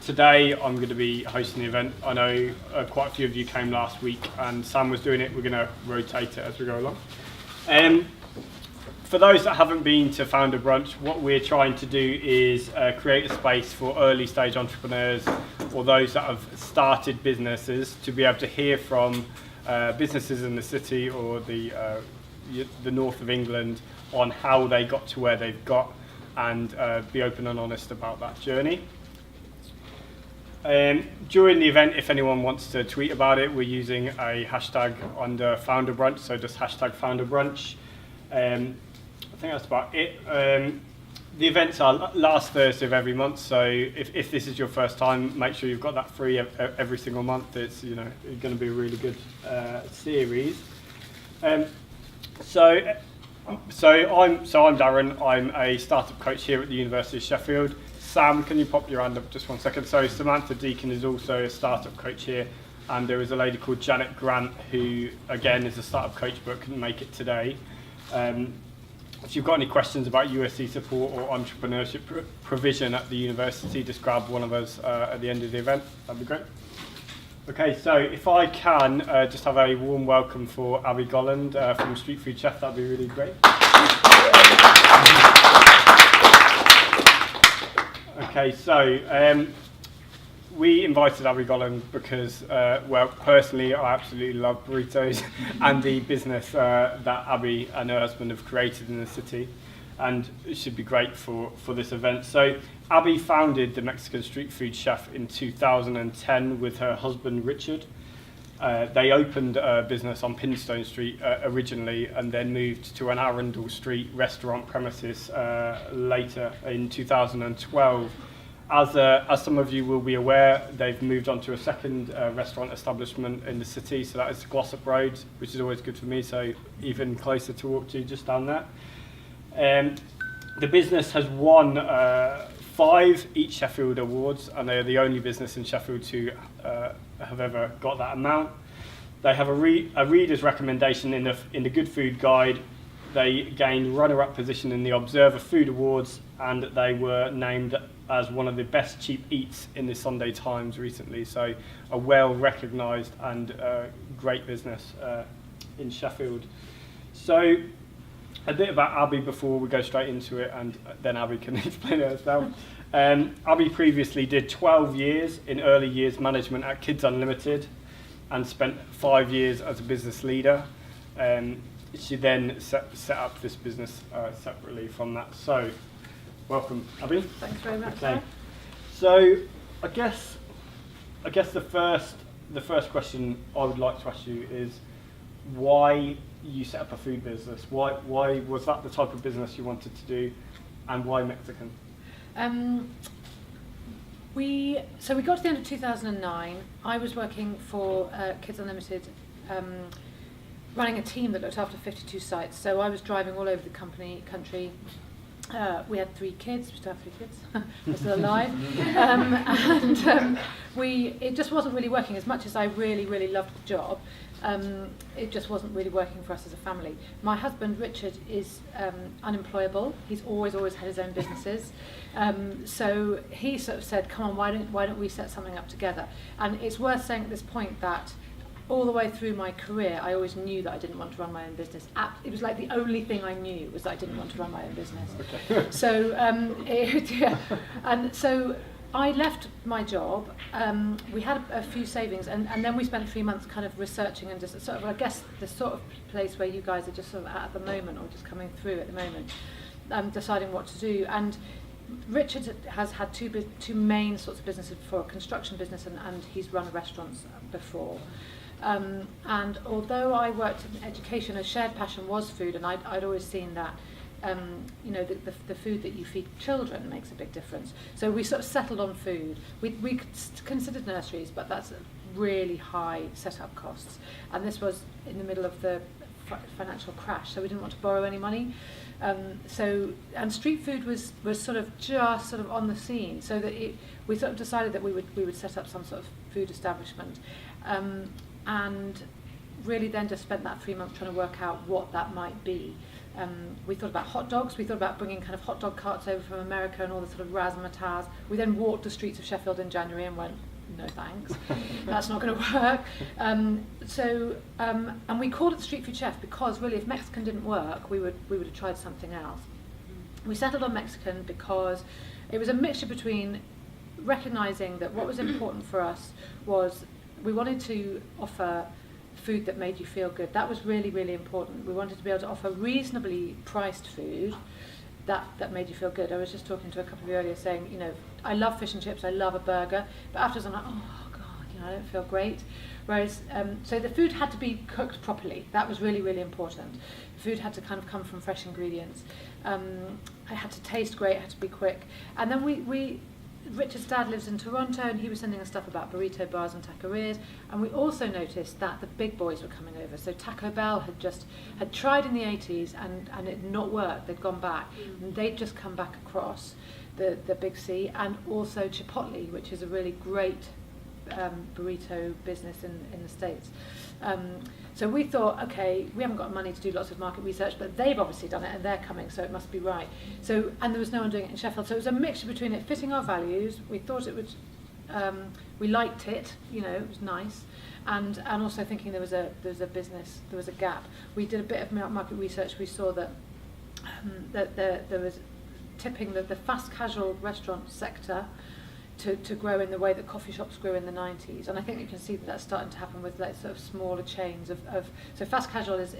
Today I'm going to be hosting the event. I know quite a few of you came last week and Sam was doing it. We're going to rotate it as we go along. For those that haven't been to Founder Brunch, what we're trying to do is create a space for early stage entrepreneurs or those that have started businesses to be able to hear from businesses in the city or the north of England on how they got to where they've got and be open and honest about that journey. During the event, if anyone wants to tweet about it, we're using a hashtag under Founder Brunch, so just hashtag Founder Brunch. I think that's about it. The events are last Thursday of every month, so if this is your first time, make sure you've got that free every single month. It's going to be a really good series. So I'm Darren. I'm a startup coach here at the University of Sheffield. Sam, can you pop your hand up just 1 second? So Samantha Deacon is also a startup coach here, and there is a lady called Janet Grant who, again, is a startup coach but couldn't make it today. If you've got any questions about USC support or entrepreneurship provision at the university, just grab one of us at the end of the event. That'd be great. Okay, so if I can just have a warm welcome for Abi Golland from Street Food Chef, that'd be really great. Okay, so we invited Abi Golland because, well, personally, I absolutely love burritos and the business that Abi and her husband have created in the city, and it should be great for this event. So Abi founded the Mexican Street Food Chef in 2010 with her husband, Richard. They opened a business on Pinstone Street originally and then moved to an Arundel Street restaurant premises later in 2012. As some of you will be aware, they've moved on to a second restaurant establishment in the city, so that is Glossop Road, which is always good for me, so even closer to walk to just down there. The business has won 5 Eat Sheffield awards, and they are the only business in Sheffield to have ever got that amount. They have a reader's recommendation in the Good Food Guide. They gained runner-up position in the Observer Food Awards, and they were named as one of the best cheap eats in the Sunday Times recently. So a well-recognised and great business in Sheffield. So a bit about Abi before we go straight into it, and then Abi can explain it herself. Abi previously did 12 years in early years management at Kids Unlimited and spent 5 years as a business leader. She then set up this business separately from that. So, welcome, Abi. Thanks very much. Okay. So, I guess the first question I would like to ask you is why you set up a food business. Why was that the type of business you wanted to do, and why Mexican? We got to the end of 2009. I was working for Kids Unlimited, running a team that looked after 52 sites. So I was driving all over the country. We had 3 kids. We still have 3 kids. We're still alive. It just wasn't really working. As much as I really, really loved the job, it just wasn't really working for us as a family. My husband, Richard, is unemployable. He's always had his own businesses. So he sort of said, come on, why don't we set something up together? And it's worth saying at this point that all the way through my career, I always knew that I didn't want to run my own business. It was like the only thing I knew was that I didn't want to run my own business. Okay. So, and so I left my job. We had a few savings, and then we spent 3 months kind of researching and just sort of, I guess, the sort of place where you guys are just sort of at the moment, or just coming through at the moment, deciding what to do. And Richard has had two main sorts of businesses before: a construction business, and he's run restaurants before. And although I worked in education, a shared passion was food, and I'd always seen that the food that you feed children makes a big difference. So we sort of settled on food. We considered nurseries, but that's really high setup costs, and this was in the middle of the financial crash, so we didn't want to borrow any money. And street food was sort of just sort of on the scene, so that we sort of decided that we would set up some sort of food establishment. And really then just spent that 3 months trying to work out what that might be. We thought about hot dogs. We thought about bringing kind of hot dog carts over from America and all the sort of razzmatazz. We then walked the streets of Sheffield in January and went, no thanks, that's not going to work. And we called it the Street Food Chef because really if Mexican didn't work, we would have tried something else. We settled on Mexican because it was a mixture between recognising that what was important for us was we wanted to offer food that made you feel good. That was really, really important. We wanted to be able to offer reasonably priced food that made you feel good. I was just talking to a couple of you earlier saying, you know, I love fish and chips, I love a burger, but afterwards I'm like, oh God, you know, I don't feel great. Whereas, so the food had to be cooked properly. That was really, really important. The food had to kind of come from fresh ingredients. It had to taste great, it had to be quick. And then Richard's dad lives in Toronto and he was sending us stuff about burrito bars and taquerias, and we also noticed that the big boys were coming over. So Taco Bell had tried in the 80s and it had not worked. They'd gone back and they'd just come back across the Big C, and also Chipotle, which is a really great burrito business in the States. So we thought, okay, we haven't got money to do lots of market research, but they've obviously done it and they're coming, so it must be right. So, and there was no one doing it in Sheffield, so it was a mixture between it fitting our values. We thought it would, we liked it, you know, it was nice, and also thinking there was a business, there was a gap. We did a bit of market research. We saw that there was tipping the fast casual restaurant sector to grow in the way that coffee shops grew in the 90s, and I think you can see that that's starting to happen with like sort of smaller chains of so fast casual is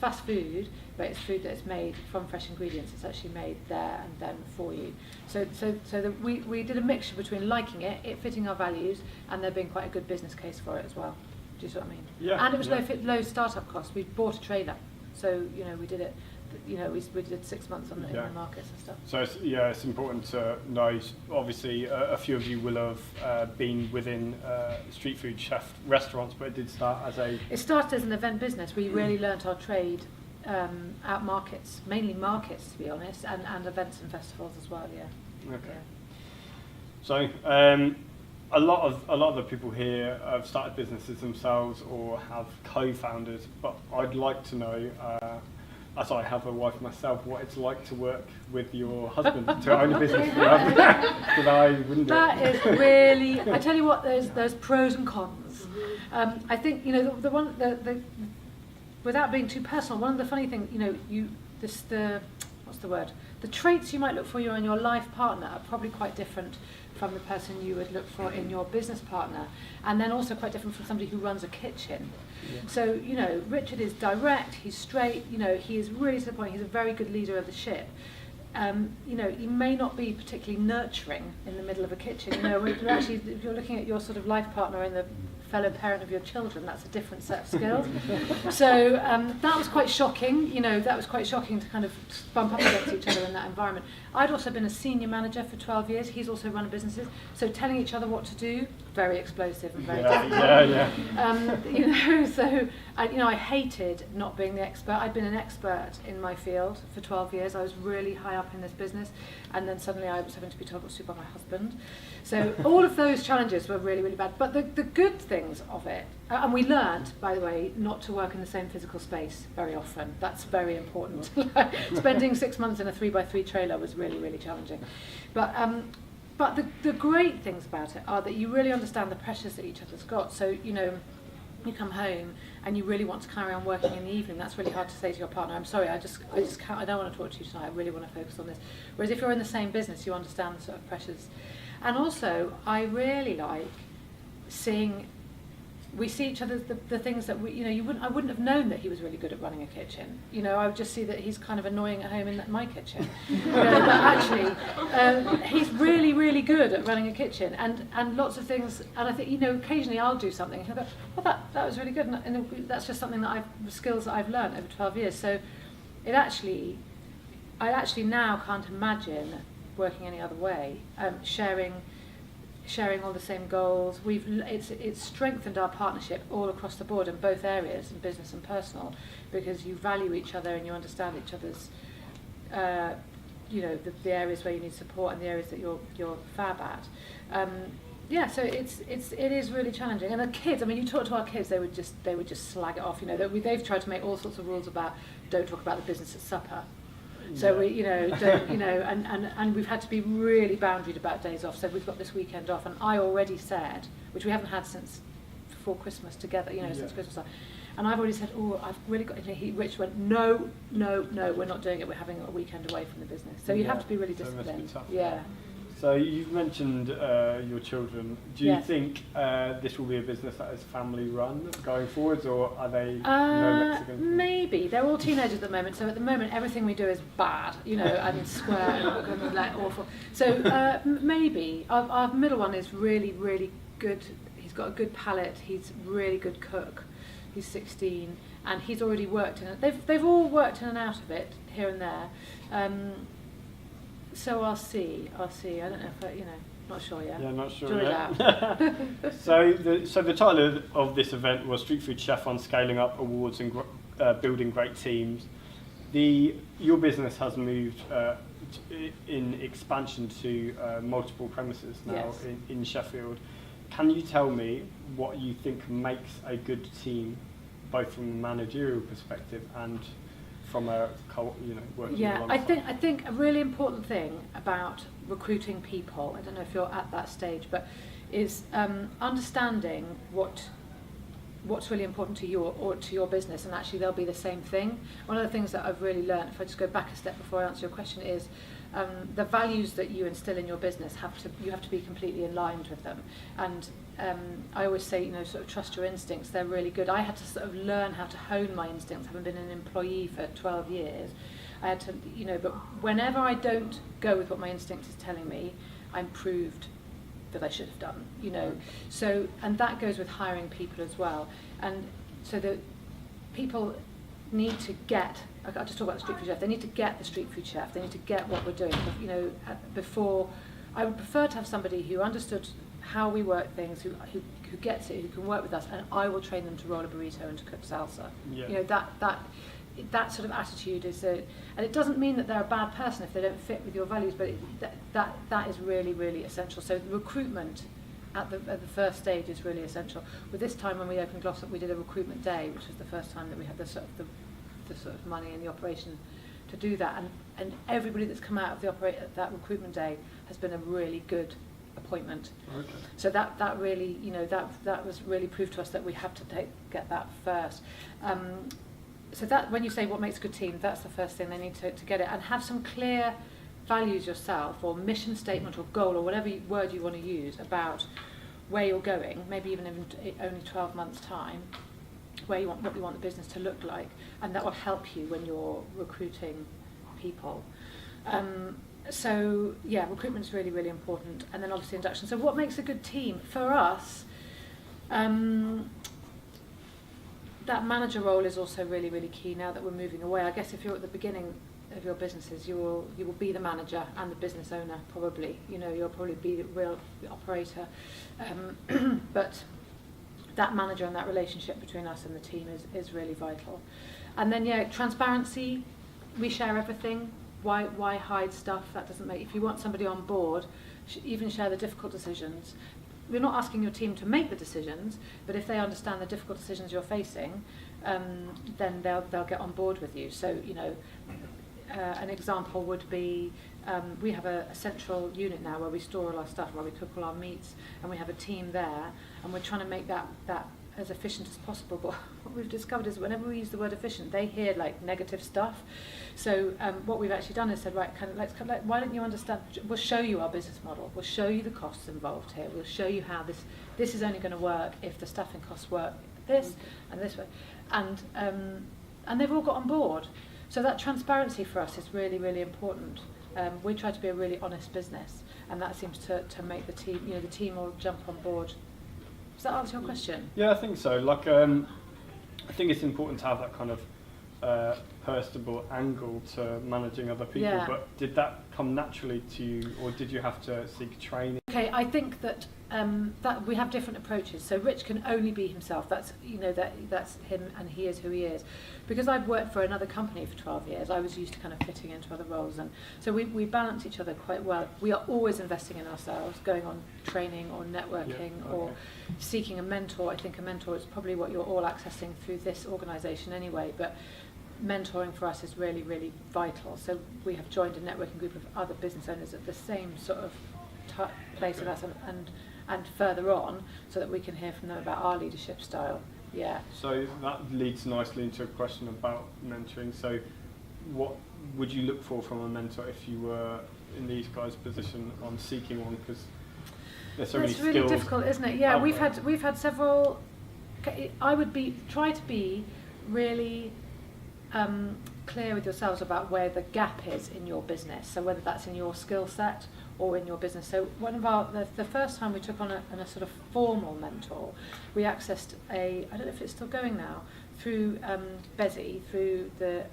fast food, but it's food that is made from fresh ingredients. It's actually made there and then for you. So we did a mixture between liking it fitting our values, and there being quite a good business case for it as well. Do you see what I mean? Yeah. And it was low startup costs. We bought a trailer, so you know we did it. You know, we did 6 months in the markets and stuff. So it's important to know. Obviously, a few of you will have been within street food chef restaurants, but it did start as a. It started as an event business. We really learnt our trade at markets, mainly markets, to be honest, and events and festivals as well. Yeah. Okay. Yeah. So a lot of the people here have started businesses themselves or have co-founders, but I'd like to know. As I have a wife myself, what it's like to work with your husband, to own a business with your husband, because I wouldn't do it. That is really, I tell you what, there's pros and cons. I think, you know, the without being too personal, one of the funny things, you know, what's the word? The traits you might look for in your life partner are probably quite different from the person you would look for in your business partner, and then also quite different from somebody who runs a kitchen. Yeah. So, you know, Richard is direct, he's straight, you know, he is really to the point, he's a very good leader of the ship. You know, he may not be particularly nurturing in the middle of a kitchen, you know, actually, if you're looking at your sort of life partner and the fellow parent of your children, that's a different set of skills. So that was quite shocking, you know, that was quite shocking to kind of bump up against each other in that environment. I'd also been a senior manager for 12 years, he's also run businesses, so telling each other what to do, very explosive and very difficult. You know, so I hated not being the expert. I'd been an expert in my field for 12 years. I was really high up in this business, and then suddenly I was having to be told what to do by my husband. So all of those challenges were really, really bad. But the good things of it, and we learned, by the way, not to work in the same physical space very often. That's very important. Spending 6 months in a 3x3 trailer was really, really challenging. But the great things about it are that you really understand the pressures that each other's got. So, you know, you come home and you really want to carry on working in the evening. That's really hard to say to your partner, I'm sorry, I just can't, I don't want to talk to you tonight, I really want to focus on this. Whereas if you're in the same business, you understand the sort of pressures. And also, I really like we see each other, the things that I wouldn't have known that he was really good at running a kitchen. You know, I would just see that he's kind of annoying at home in my kitchen. You know, but actually, he's really, really good at running a kitchen and lots of things. And I think, you know, occasionally I'll do something and he'll go, well, that was really good. And that's just something skills that I've learned over 12 years. So I actually now can't imagine working any other way, sharing all the same goals. It's strengthened our partnership all across the board in both areas, in business and personal, because you value each other and you understand each other's, you know, the areas where you need support and the areas that you're fab at. So it is really challenging. And the kids, I mean, you talk to our kids, they would just slag it off. You know, they've tried to make all sorts of rules about don't talk about the business at supper. So we, don't, and we've had to be really boundaried about days off. So we've got this weekend off, and I already said, which we haven't had since before Christmas together, since Christmas. And I've already said, I've really got. Rich went, no, we're not doing it. We're having a weekend away from the business. So you have to be really disciplined. It must be tough. Yeah. So you've mentioned your children. Do you think this will be a business that is family run going forwards, or are they no Mexicans? Maybe. They're all teenagers at the moment, so at the moment everything we do is bad, and square and like awful. So maybe. Our middle one is really, really good. He's got a good palate. He's a really good cook. He's 16 and he's already worked in it. They've all worked in and out of it here and there. So I'll see. I don't know if not sure yet. Yeah, not sure yet. So the title of this event was Street Food Chef on Scaling Up Awards and Building Great Teams. Your business has moved in expansion to multiple premises now in Sheffield. Can you tell me what you think makes a good team, both from a managerial perspective and from a working alongside? I think a really important thing about recruiting people, I don't know if you're at that stage, but is understanding what's really important to your business, and actually they'll be the same thing. One of the things that I've really learned, if I just go back a step before I answer your question, is the values that you instill in your business you have to be completely aligned with them. And I always say, sort of trust your instincts. They're really good. I had to sort of learn how to hone my instincts. Having been an employee for 12 years, I had to, but whenever I don't go with what my instinct is telling me, I'm proved that I should have done, So, and that goes with hiring people as well. And so the people need to get, I'll just talk about the street food chef, they need to get the street food chef, they need to get what we're doing. Before, I would prefer to have somebody who understood how we work things, who gets it, who can work with us, and I will train them to roll a burrito and to cook salsa. Yeah. That sort of attitude is and it doesn't mean that they're a bad person if they don't fit with your values, but that is really, really essential. So the recruitment at the first stage is really essential. With this time when we opened Glossop, we did a recruitment day, which was the first time that we had the sort of money in the operation to do that, and everybody that's come out of that recruitment day has been a really good appointment. Okay. So that really, that was really proved to us that we have to get that first. So that when you say what makes a good team, that's the first thing they need to get it, and have some clear values yourself, or mission statement, or goal, or whatever word you want to use about where you're going. Maybe even in only 12 months' time, what you want the business to look like, and that will help you when you're recruiting people. So recruitment is really, really important, and then obviously induction. So what makes a good team for us? That manager role is also really, really key now that we're moving away. I guess if you're at the beginning of your businesses, you will be the manager and the business owner probably. You'll probably be the real operator, but that manager and that relationship between us and the team is really vital. And then transparency. We share everything. Why hide stuff? That doesn't make. If you want somebody on board, even share the difficult decisions. We're not asking your team to make the decisions, but if they understand the difficult decisions you're facing, then they'll get on board with you. So an example would be we have a central unit now where we store all our stuff, where we cook all our meats, and we have a team there, and we're trying to make that as efficient as possible. But what we've discovered is whenever we use the word efficient, they hear like negative stuff. So what we've actually done is said, right, why don't you understand? We'll show you our business model. We'll show you the costs involved here. We'll show you how this is only going to work if the staffing costs work this and this way. And they've all got on board. So that transparency for us is really, really important. We try to be a really honest business, and that seems to make the team. The team will jump on board. Does that answer your question? Yeah, I think so. I think it's important to have that kind of personable angle to managing other people. Yeah. But did that come naturally to you, or did you have to seek training? okay, I think that that we have different approaches. So Rich can only be himself. That's that's him, and he is who he is. Because I've worked for another company for 12 years, I was used to kind of fitting into other roles, and so we balance each other quite well. We are always investing in ourselves, going on training or networking or seeking a mentor. I think a mentor is probably what you're all accessing through this organisation anyway, but mentoring for us is really, really vital. So we have joined a networking group of other business owners at the same sort of place with us and further on, so that we can hear from them about our leadership style. Yeah. So that leads nicely into a question about mentoring. So what would you look for from a mentor if you were in these guys' position on seeking one? Because there's so many skills. It's really difficult, isn't it? Yeah, we've had several. I would try to be really clear with yourselves about where the gap is in your business. So whether that's in your skill set or in your business. So one of the first time we took on a sort of formal mentor, we accessed I don't know if it's still going now, through BESI, through the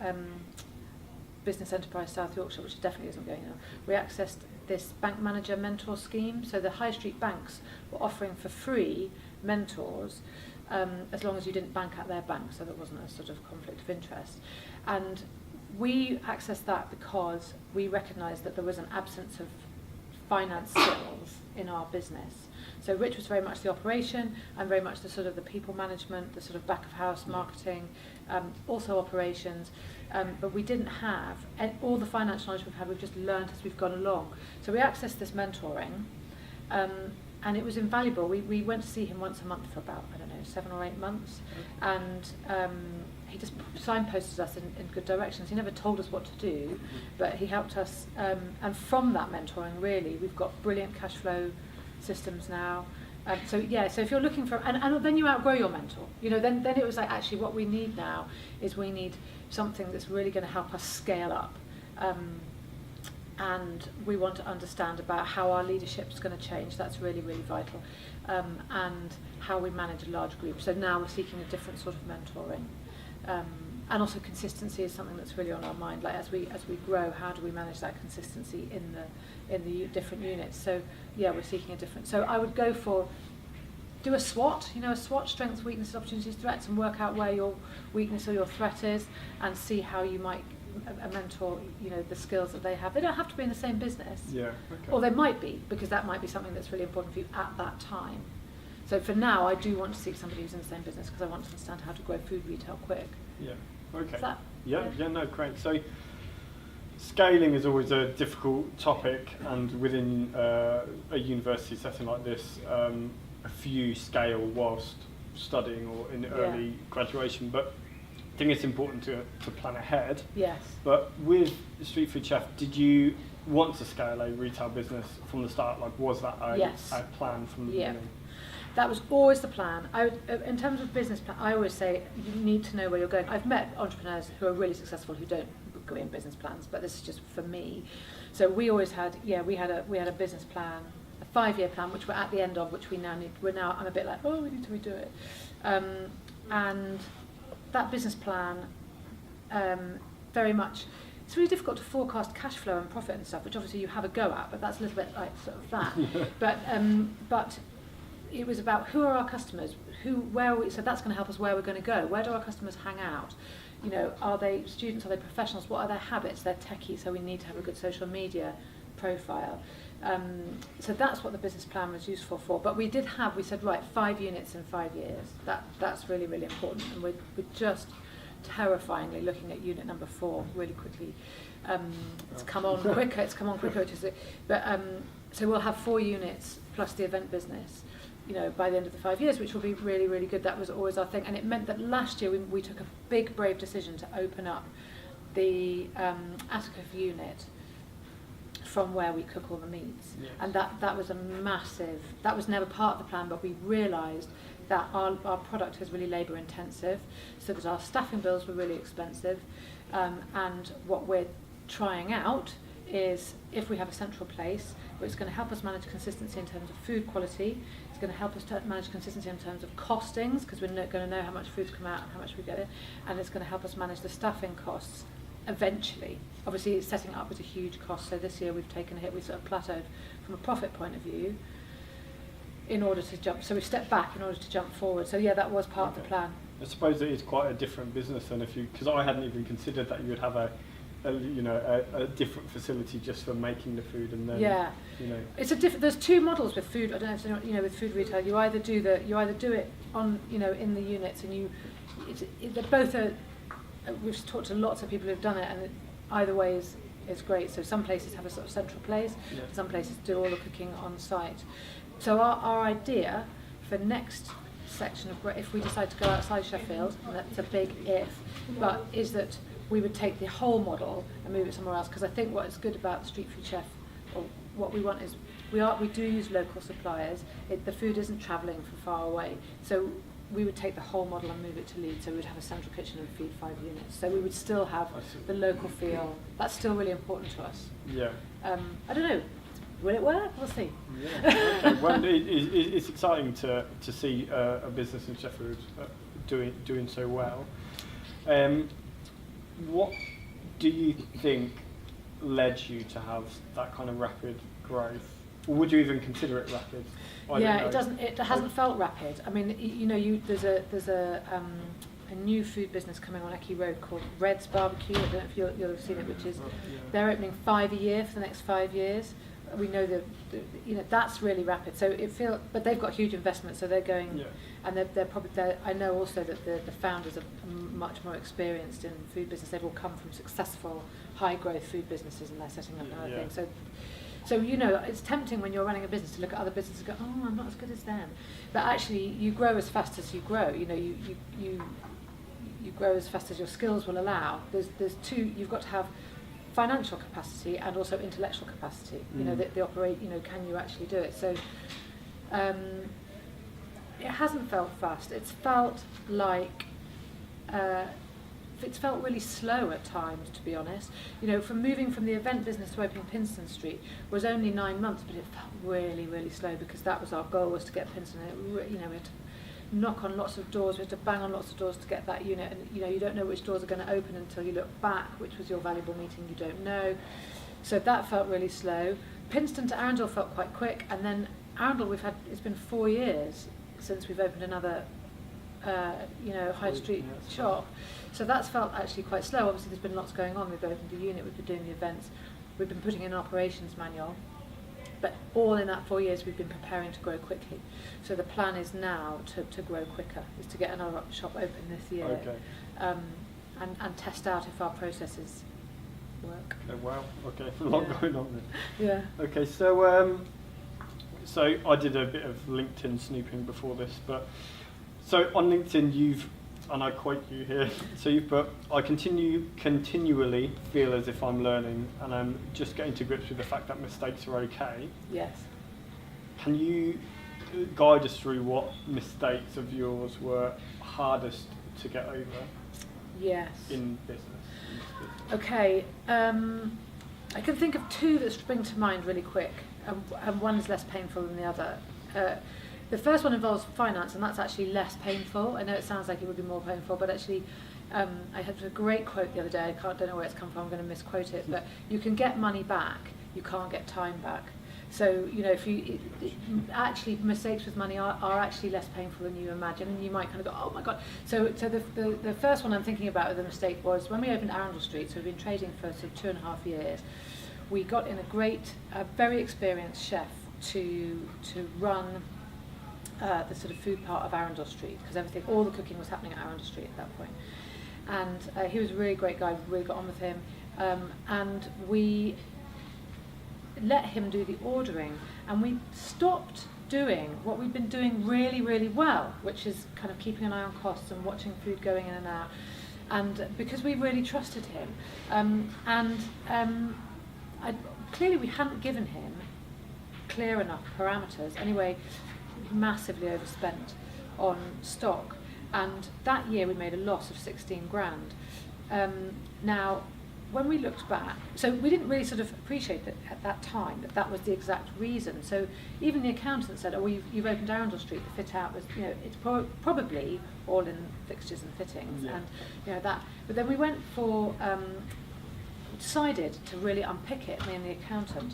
Business Enterprise South Yorkshire, which definitely isn't going now. We accessed this bank manager mentor scheme. So the high street banks were offering for free mentors, as long as you didn't bank at their bank, so there wasn't a sort of conflict of interest. And we accessed that because we recognised that there was an absence of finance skills in our business. So Rich was very much the operation and very much the sort of the people management, the sort of back of house marketing, also operations, but we didn't have all the financial knowledge we've just learned as we've gone along. So we accessed this mentoring, and it was invaluable. We went to see him once a month for about, 7 or 8 months, and he just signposted us in good directions. He never told us what to do, but he helped us, and from that mentoring, really, we've got brilliant cash flow systems now. So if you're looking for, and then you outgrow your mentor, then it was like, actually what we need now is we need something that's really going to help us scale up. And we want to understand about how our leadership is going to change. That's really, really vital. And how we manage a large group. So now we're seeking a different sort of mentoring. And also consistency is something that's really on our mind. Like as we grow, how do we manage that consistency in the different units? So we're seeking a different. So I would go for do a SWOT. A SWOT: strengths, weaknesses, opportunities, threats, and work out where your weakness or your threat is, and see how you might a mentor. The skills that they have. They don't have to be in the same business. Yeah. Okay. Or they might be, because that might be something that's really important for you at that time. So for now, I do want to seek somebody who's in the same business because I want to understand how to grow food retail quick. Yeah. Okay. No, great. So scaling is always a difficult topic, and within a university setting like this, a few scale whilst studying or in early graduation. But I think it's important to plan ahead. Yes. But with Street Food Chef, did you want to scale a retail business from the start? Like, was that a plan from the beginning? That was always the plan. In terms of business plan, I always say you need to know where you're going. I've met entrepreneurs who are really successful who don't go in business plans, but this is just for me. So we always had, we had a business plan, a 5-year plan, which we're at the end of, which we now need. I'm a bit like, we need to redo it. And that business plan, very much, it's really difficult to forecast cash flow and profit and stuff, which obviously you have a go at, but that's a little bit like sort of that. But it was about who are our customers, where are we, so that's going to help us where we're going to go. Where do our customers hang out? Are they students, are they professionals? What are their habits? They're techie, so we need to have a good social media profile. So that's what the business plan was useful for. But we said, right, 5 units in 5 years. That's really, really important. And we're just terrifyingly looking at unit number 4 really quickly. It's come on quicker, which is it. But so we'll have 4 units plus the event business, by the end of the 5 years, which will be really, really good. That was always our thing. And it meant that last year we took a big, brave decision to open up the Attica unit from where we cook all the meats. Yes. And that was a massive, that was never part of the plan, but we realised that our product is really labour intensive, so that our staffing bills were really expensive, and what we're trying out is if we have a central place where it's going to help us manage consistency in terms of food quality, it's going to help us to manage consistency in terms of costings, because we're going to know how much food's come out and how much we get in, and it's going to help us manage the staffing costs eventually. Obviously, setting it up was a huge cost, so this year we've taken a hit. We sort of plateaued from a profit point of view in order to jump. So we stepped back in order to jump forward. So yeah, that was part of the plan. I suppose it is quite a different business than because I hadn't even considered that you would have a different facility just for making the food, and then it's a different. There's two models with food. I don't know if you know, with food retail, you either do it on in the units, and they're both we've talked to lots of people who've done it, and either way is great. So some places have a sort of central place, some places do all the cooking on site. So our idea for next section of if we decide to go outside Sheffield, and that's a big if, but is that we would take the whole model and move it somewhere else, because I think what is good about the Street Food Chef, or what we want, is we do use local suppliers. The food isn't travelling from far away, so we would take the whole model and move it to Leeds. So we would have a central kitchen and feed 5 units. So we would still have the local feel. That's still really important to us. Yeah. I don't know. Will it work? We'll see. Yeah. Okay. Well, it's exciting to see a business in Sheffield doing so well. What do you think led you to have that kind of rapid growth? Or would you even consider it rapid? It hasn't felt rapid. I mean, there's a new food business coming on Ecky Road called Red's Barbecue. I don't know if you'll have seen it, which is they're opening 5 a year for the next 5 years. We know that's really rapid. So but they've got huge investment, so they're going, and they're probably. I know also that the founders are much more experienced in food business. They've all come from successful, high growth food businesses, and they're setting up another thing. So it's tempting when you're running a business to look at other businesses and go, oh, I'm not as good as them. But actually, you grow as fast as you grow. You grow as fast as your skills will allow. There's two. You've got to have financial capacity and also intellectual capacity. The operate. Can you actually do it? So it hasn't felt fast. It's felt like. It's felt really slow at times, to be honest. From moving from the event business to opening Pinston Street was only 9 months, but it felt really, really slow, because that was our goal, was to get Pinston. We had to knock on lots of doors, we had to bang on lots of doors to get that unit, and you don't know which doors are going to open until you look back, which was your valuable meeting, you don't know. So that felt really slow. Pinston to Arundel felt quite quick, and then Arundel it's been 4 years since we've opened another high street shop. So that's felt actually quite slow. Obviously there's been lots going on. We've opened a unit, we've been doing the events, we've been putting in an operations manual, but all in that 4 years we've been preparing to grow quickly. So the plan is now to grow quicker, is to get another shop open this year, and test out if our processes work. Oh, wow, okay, a lot going on there. Yeah. Okay, so I did a bit of LinkedIn snooping before this, but so on LinkedIn and I quote you here, so you've put, I continually feel as if I'm learning, and I'm just getting to grips with the fact that mistakes are okay. Yes. Can you guide us through what mistakes of yours were hardest to get over? Yes. In business? Okay, I can think of two that spring to mind really quick, and one is less painful than the other. The first one involves finance, and that's actually less painful. I know it sounds like it would be more painful, but actually, I had a great quote the other day. Don't know where it's come from. I'm going to misquote it, but you can get money back, you can't get time back. So actually mistakes with money are actually less painful than you imagine, and you might kind of go, oh my god. So the first one I'm thinking about with the mistake was when we opened Arundel Street. So we've been trading for sort of 2.5 years. We got in a very experienced chef to run the sort of food part of Arundel Street, because all the cooking was happening at Arundel Street at that point. And he was a really great guy. We really got on with him, and we let him do the ordering, and we stopped doing what we'd been doing really, really well, which is kind of keeping an eye on costs and watching food going in and out, and because we really trusted him, clearly we hadn't given him clear enough parameters. Anyway, massively overspent on stock, and that year we made a loss of 16 grand. Now, when we looked back, so we didn't really sort of appreciate that at that time that was the exact reason. So even the accountant said, "Oh, you've opened Arundel Street. The fit out was, it's probably all in fixtures and fittings, and that." But then we went for decided to really unpick it, me and the accountant.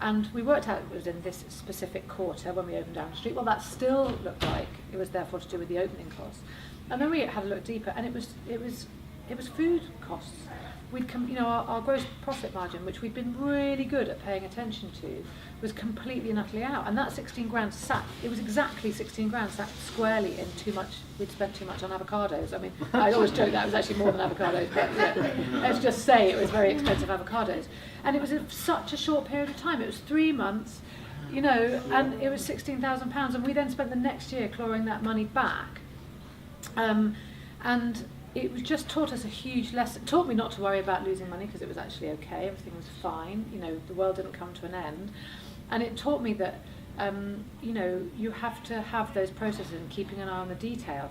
And we worked out it was in this specific quarter when we opened down the street. Well, that still looked like it was therefore to do with the opening costs. And then we had a look deeper, and it was food costs. Our gross profit margin, which we'd been really good at paying attention to, was completely and utterly out. And that 16 grand it was exactly 16 grand sat squarely in too much. We'd spent too much on avocados. I mean, I always joke that it was actually more than avocados, but let's just say it was very expensive avocados. And it was in such a short period of time. It was 3 months, and it was £16,000. And we then spent the next year clawing that money back. And it just taught us a huge lesson. It taught me not to worry about losing money because it was actually okay. Everything was fine. The world didn't come to an end. And it taught me that, you have to have those processes and keeping an eye on the detail.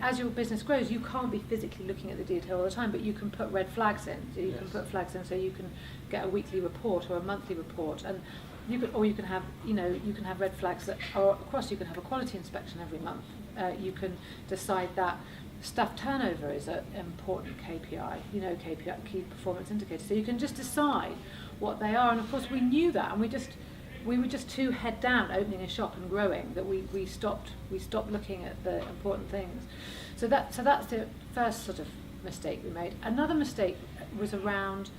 As your business grows, you can't be physically looking at the detail all the time, but you can put red flags in. So you can put flags in so you can get a weekly report or a monthly report. And you can have red flags that are across. You can have a quality inspection every month. You can decide that staff turnover is an important KPI, KPI, key performance indicator. So you can just decide what they are. And of course we knew that, and we were just too head down opening a shop and growing that we stopped looking at the important things. So that's the first sort of mistake we made. Another mistake was around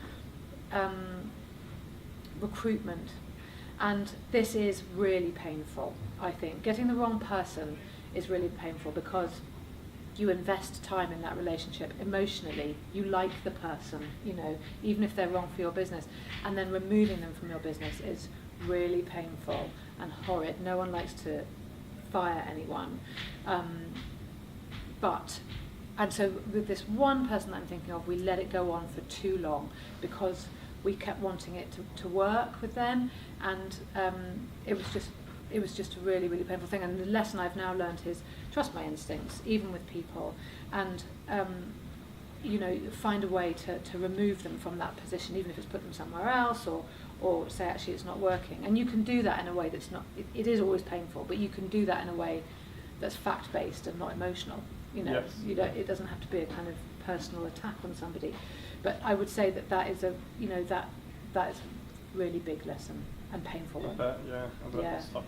recruitment. And this is really painful, I think. Getting the wrong person is really painful because you invest time in that relationship emotionally. You like the person, even if they're wrong for your business. And then removing them from your business is really painful and horrid. No one likes to fire anyone. And so with this one person that I'm thinking of, we let it go on for too long because we kept wanting it to work with them, and it was just a really, really painful thing. And the lesson I've now learned is trust my instincts, even with people, and find a way to remove them from that position, even if it's put them somewhere else, or say actually it's not working. And you can do that in a way that's not. It is always painful, but you can do that in a way that's fact-based and not emotional. Yes. It doesn't have to be a kind of personal attack on somebody. But I would say that is that is a really big lesson and painful one. I bet that's tough.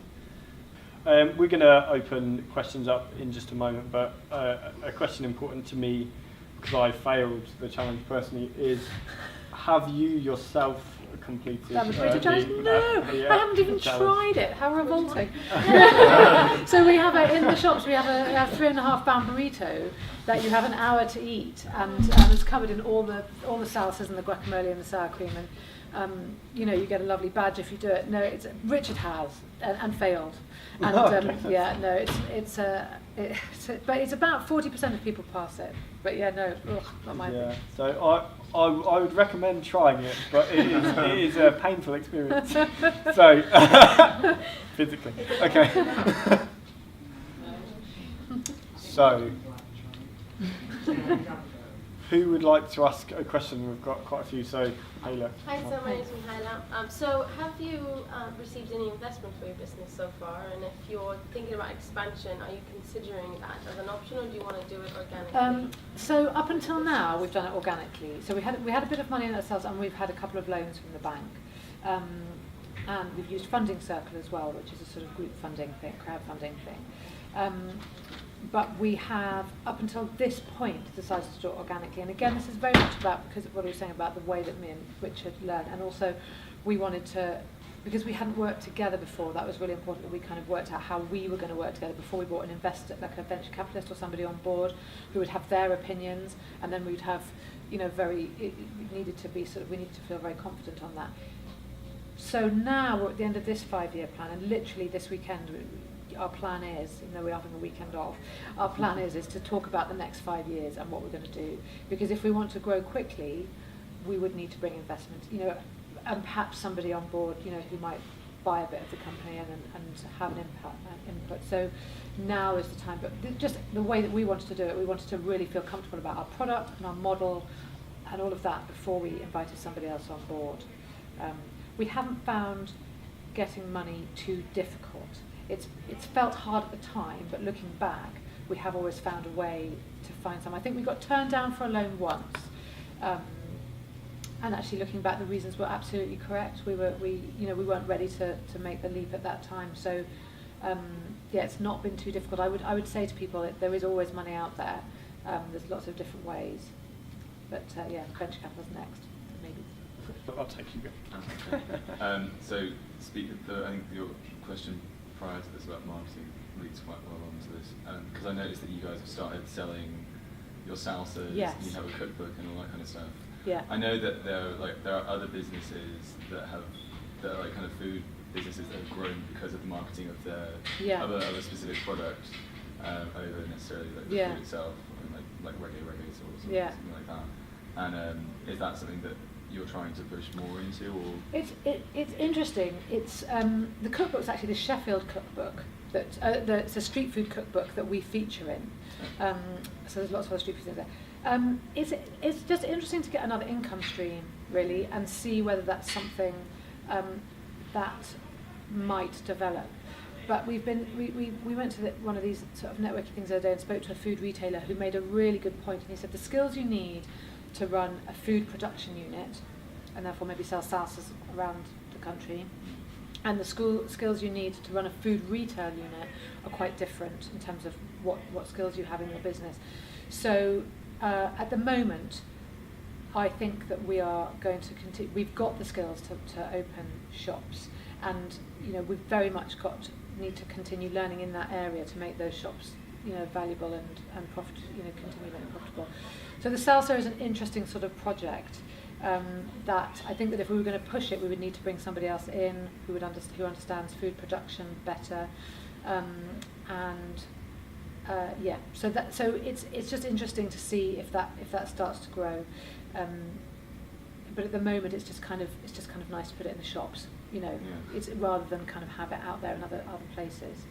We're going to open questions up in just a moment, but a question important to me, because I failed the challenge personally, is have you yourself completed the challenge? No, I haven't even tried it. How revolting. So we have in the shops we have a 3.5 pound burrito that you have an hour to eat, and it's covered in all the salsas and the guacamole and the sour cream, and you get a lovely badge if you do it. No, Richard has and failed, and but it's about 40% of people pass it. But not my thing. So I would recommend trying it, but it is a painful experience. So physically, okay. So who would like to ask a question? We've got quite a few. So Hayla. Hi, so my name is Hayla. So have you received any investment for your business so far? And if you're thinking about expansion, are you considering that as an option, or do you want to do it organically? So up until now, we've done it organically. So we had a bit of money in ourselves, and we've had a couple of loans from the bank. And we've used Funding Circle as well, which is a sort of group funding thing, crowdfunding thing. But we have, up until this point, decided to do it organically. And again, this is very much about, because of what I was saying about the way that me and Richard learned. And also, we wanted to, because we hadn't worked together before, that was really important that we kind of worked out how we were going to work together before we brought an investor, like a venture capitalist or somebody on board who would have their opinions. And then we'd have, we needed to feel very confident on that. So now we're at the end of this 5-year plan, and literally this weekend, our plan is, even though we're having a weekend off, our plan is to talk about the next 5 years and what we're going to do. Because if we want to grow quickly, we would need to bring investment, and perhaps somebody on board, who might buy a bit of the company and have an input. So now is the time. But just the way that we wanted to do it, we wanted to really feel comfortable about our product and our model and all of that before we invited somebody else on board. We haven't found getting money too difficult. It's felt hard at the time, but looking back, we have always found a way to find some. I think we got turned down for a loan once, and actually looking back, the reasons were absolutely correct. We weren't ready to make the leap at that time. So yeah, it's not been too difficult. I would say to people that there is always money out there. There's lots of different ways, but yeah, venture capital's next, maybe. I'll take you. So speak of I think your question prior to this about marketing leads quite well onto this, because I noticed that you guys have started selling your salsas. Yes. You have a cookbook and all that kind of stuff. Yeah. I know that there are other businesses that are like kind of food businesses that have grown because of the marketing of their of a specific product over necessarily like the food itself, like reggae sauce or something like that. And is that something that you're trying to push more into, or? It's interesting. It's the cookbook's actually the Sheffield cookbook it's a street food cookbook that we feature in. So there's lots of other street foods in there. It's just interesting to get another income stream, really, and see whether that's something that might develop. But we went to one of these sort of networking things the other day and spoke to a food retailer who made a really good point, and he said the skills you need to run a food production unit, and therefore maybe sell salsas around the country, and the skills you need to run a food retail unit are quite different in terms of what skills you have in your business. So at the moment, I think that we are going to continue. We've got the skills to open shops, and we've very much need to continue learning in that area to make those shops valuable and profitable, continue making profitable. So the salsa is an interesting sort of project that I think that if we were going to push it, we would need to bring somebody else in who understands food production better, So it's just interesting to see if that starts to grow. But at the moment, it's just kind of nice to put it in the shops. It's rather than kind of have it out there in other places.